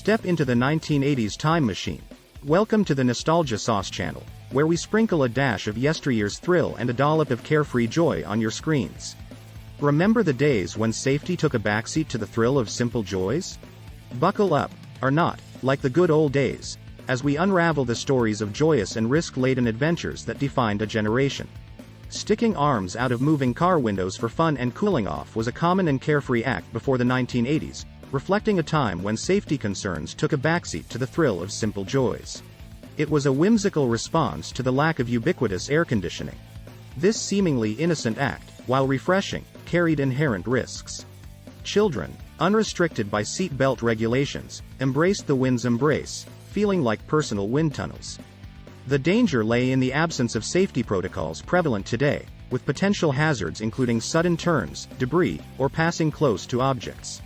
Step into the 1980s time machine. Welcome to the Nostalgia Sauce channel, where we sprinkle a dash of yesteryear's thrill and a dollop of carefree joy on your screens. Remember the days when safety took a backseat to the thrill of simple joys? Buckle up, or not, like the good old days, as we unravel the stories of joyous and risk-laden adventures that defined a generation. Sticking arms out of moving car windows for fun and cooling off was a common and carefree act before the 1980s, reflecting a time when safety concerns took a backseat to the thrill of simple joys. It was a whimsical response to the lack of ubiquitous air conditioning. This seemingly innocent act, while refreshing, carried inherent risks. Children, unrestricted by seat belt regulations, embraced the wind's embrace, feeling like personal wind tunnels. The danger lay in the absence of safety protocols prevalent today, with potential hazards including sudden turns, debris, or passing close to objects.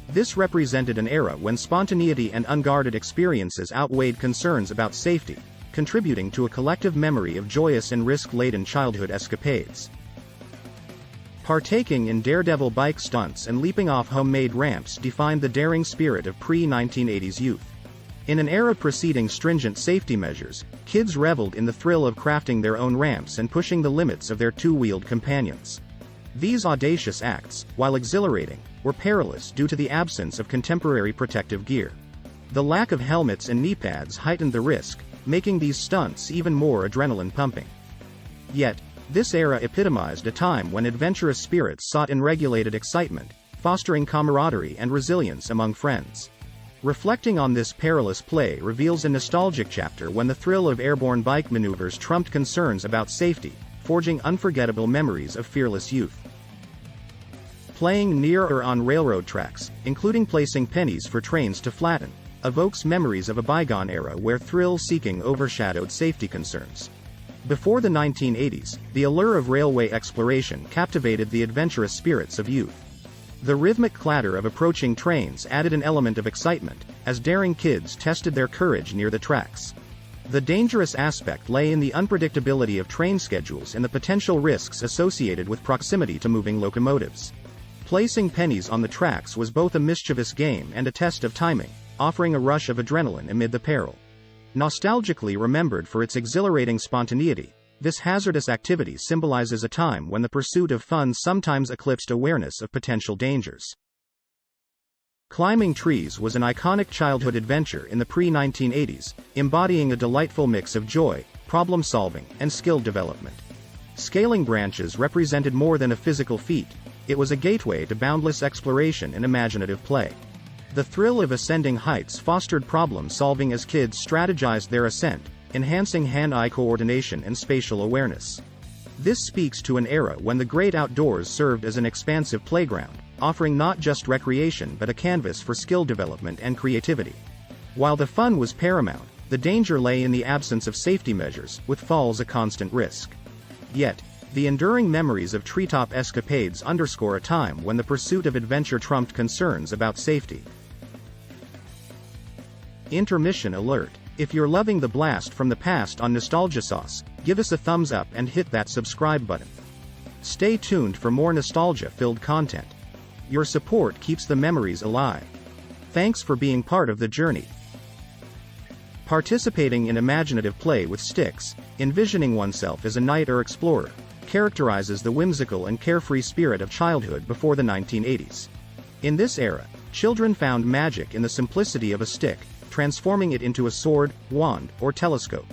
This represented an era when spontaneity and unguarded experiences outweighed concerns about safety, contributing to a collective memory of joyous and risk-laden childhood escapades. Partaking in daredevil bike stunts and leaping off homemade ramps defined the daring spirit of pre-1980s youth. In an era preceding stringent safety measures, kids reveled in the thrill of crafting their own ramps and pushing the limits of their two-wheeled companions. These audacious acts, while exhilarating, were perilous due to the absence of contemporary protective gear. The lack of helmets and knee pads heightened the risk, making these stunts even more adrenaline-pumping. Yet, this era epitomized a time when adventurous spirits sought unregulated excitement, fostering camaraderie and resilience among friends. Reflecting on this perilous play reveals a nostalgic chapter when the thrill of airborne bike maneuvers trumped concerns about safety, forging unforgettable memories of fearless youth. Playing near or on railroad tracks, including placing pennies for trains to flatten, evokes memories of a bygone era where thrill-seeking overshadowed safety concerns. Before the 1980s, the allure of railway exploration captivated the adventurous spirits of youth. The rhythmic clatter of approaching trains added an element of excitement, as daring kids tested their courage near the tracks. The dangerous aspect lay in the unpredictability of train schedules and the potential risks associated with proximity to moving locomotives. Placing pennies on the tracks was both a mischievous game and a test of timing, offering a rush of adrenaline amid the peril. Nostalgically remembered for its exhilarating spontaneity, this hazardous activity symbolizes a time when the pursuit of fun sometimes eclipsed awareness of potential dangers. Climbing trees was an iconic childhood adventure in the pre-1980s, embodying a delightful mix of joy, problem-solving, and skill development. Scaling branches represented more than a physical feat, it was a gateway to boundless exploration and imaginative play. The thrill of ascending heights fostered problem-solving as kids strategized their ascent, enhancing hand-eye coordination and spatial awareness. This speaks to an era when the great outdoors served as an expansive playground, offering not just recreation but a canvas for skill development and creativity. While the fun was paramount, the danger lay in the absence of safety measures, with falls a constant risk. Yet, the enduring memories of treetop escapades underscore a time when the pursuit of adventure trumped concerns about safety. Intermission alert. If you're loving the blast from the past on Nostalgia Sauce, give us a thumbs up and hit that subscribe button. Stay tuned for more nostalgia-filled content. Your support keeps the memories alive. Thanks for being part of the journey. Participating in imaginative play with sticks, envisioning oneself as a knight or explorer, characterizes the whimsical and carefree spirit of childhood before the 1980s. In this era, children found magic in the simplicity of a stick, transforming it into a sword, wand, or telescope.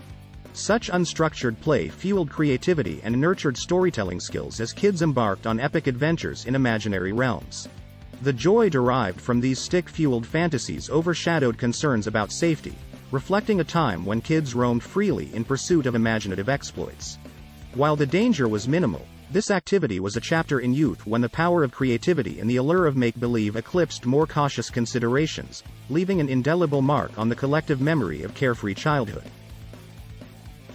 Such unstructured play fueled creativity and nurtured storytelling skills as kids embarked on epic adventures in imaginary realms. The joy derived from these stick-fueled fantasies overshadowed concerns about safety, reflecting a time when kids roamed freely in pursuit of imaginative exploits. While the danger was minimal, this activity was a chapter in youth when the power of creativity and the allure of make-believe eclipsed more cautious considerations, leaving an indelible mark on the collective memory of carefree childhood.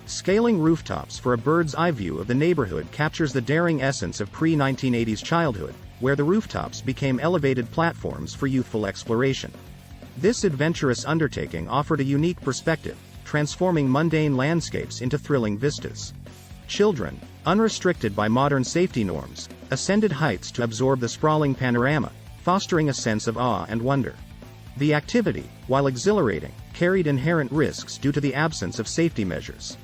Scaling rooftops for a bird's-eye view of the neighborhood captures the daring essence of pre-1980s childhood, where the rooftops became elevated platforms for youthful exploration. This adventurous undertaking offered a unique perspective, transforming mundane landscapes into thrilling vistas. Children, unrestricted by modern safety norms, ascended heights to absorb the sprawling panorama, fostering a sense of awe and wonder. The activity, while exhilarating, carried inherent risks due to the absence of safety measures.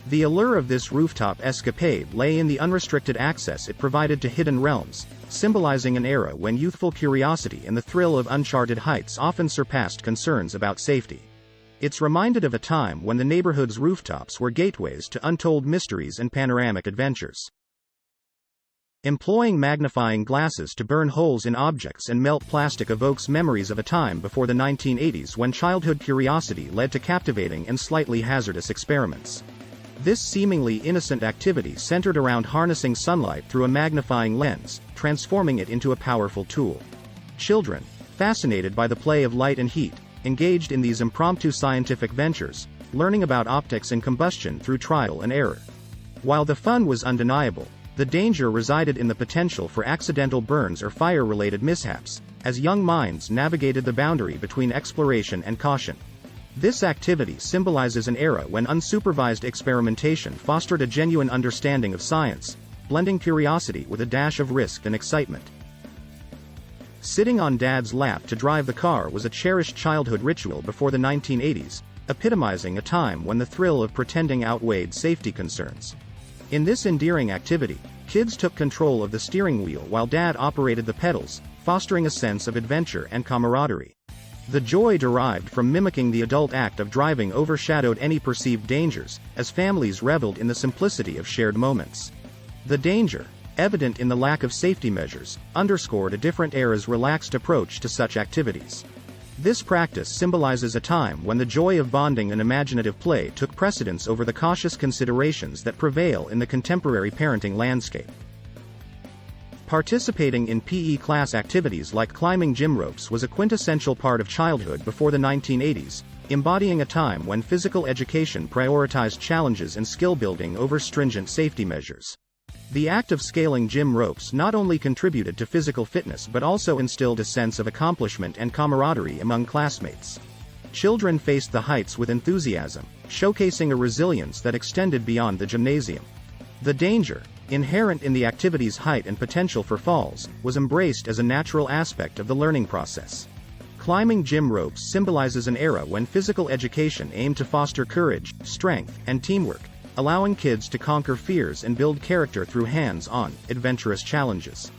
The allure of this rooftop escapade lay in the unrestricted access it provided to hidden realms, symbolizing an era when youthful curiosity and the thrill of uncharted heights often surpassed concerns about safety. It's reminded of a time when the neighborhood's rooftops were gateways to untold mysteries and panoramic adventures. Employing magnifying glasses to burn holes in objects and melt plastic evokes memories of a time before the 1980s when childhood curiosity led to captivating and slightly hazardous experiments. This seemingly innocent activity centered around harnessing sunlight through a magnifying lens, transforming it into a powerful tool. Children, fascinated by the play of light and heat, engaged in these impromptu scientific ventures, learning about optics and combustion through trial and error. While the fun was undeniable, the danger resided in the potential for accidental burns or fire-related mishaps, as young minds navigated the boundary between exploration and caution. This activity symbolizes an era when unsupervised experimentation fostered a genuine understanding of science, blending curiosity with a dash of risk and excitement. Sitting on Dad's lap to drive the car was a cherished childhood ritual before the 1980s, epitomizing a time when the thrill of pretending outweighed safety concerns. In this endearing activity, kids took control of the steering wheel while Dad operated the pedals, fostering a sense of adventure and camaraderie. The joy derived from mimicking the adult act of driving overshadowed any perceived dangers, as families reveled in the simplicity of shared moments. The danger, evident in the lack of safety measures, underscored a different era's relaxed approach to such activities. This practice symbolizes a time when the joy of bonding and imaginative play took precedence over the cautious considerations that prevail in the contemporary parenting landscape. Participating in PE class activities like climbing gym ropes was a quintessential part of childhood before the 1980s, embodying a time when physical education prioritized challenges and skill building over stringent safety measures. The act of scaling gym ropes not only contributed to physical fitness but also instilled a sense of accomplishment and camaraderie among classmates. Children faced the heights with enthusiasm, showcasing a resilience that extended beyond the gymnasium. The danger, inherent in the activity's height and potential for falls, was embraced as a natural aspect of the learning process. Climbing gym ropes symbolizes an era when physical education aimed to foster courage, strength, and teamwork, allowing kids to conquer fears and build character through hands-on, adventurous challenges.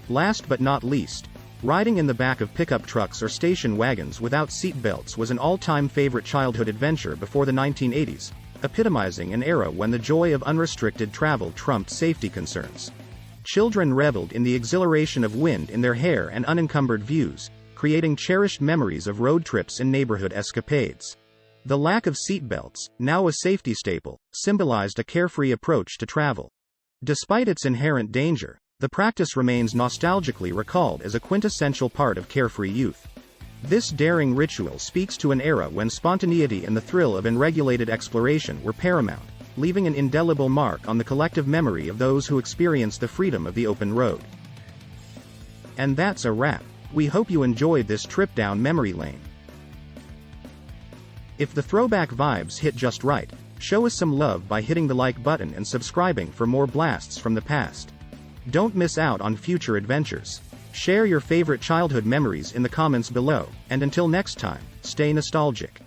Last but not least, riding in the back of pickup trucks or station wagons without seat belts was an all-time favorite childhood adventure before the 1980s, epitomizing an era when the joy of unrestricted travel trumped safety concerns. Children reveled in the exhilaration of wind in their hair and unencumbered views, creating cherished memories of road trips and neighborhood escapades. The lack of seatbelts, now a safety staple, symbolized a carefree approach to travel. Despite its inherent danger, the practice remains nostalgically recalled as a quintessential part of carefree youth. This daring ritual speaks to an era when spontaneity and the thrill of unregulated exploration were paramount, leaving an indelible mark on the collective memory of those who experienced the freedom of the open road. And that's a wrap. We hope you enjoyed this trip down memory lane. If the throwback vibes hit just right, show us some love by hitting the like button and subscribing for more blasts from the past. Don't miss out on future adventures. Share your favorite childhood memories in the comments below, and until next time, stay nostalgic.